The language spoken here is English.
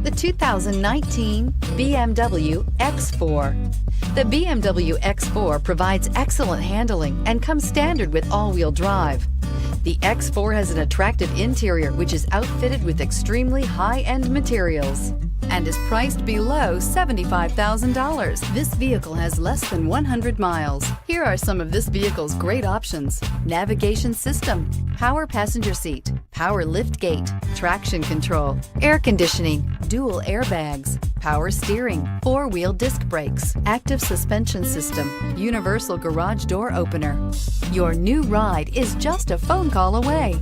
the 2019 BMW X4. The BMW X4 provides excellent handling and comes standard with all-wheel drive. The X4 has an attractive interior which is outfitted with extremely high-end materials and is priced below $75,000. This vehicle has less than 100 miles. Here are some of this vehicle's great options: navigation system, power passenger seat, power liftgate, traction control, air conditioning, dual airbags, power steering, four-wheel disc brakes, active suspension system, universal garage door opener. Your new ride is just a phone call away.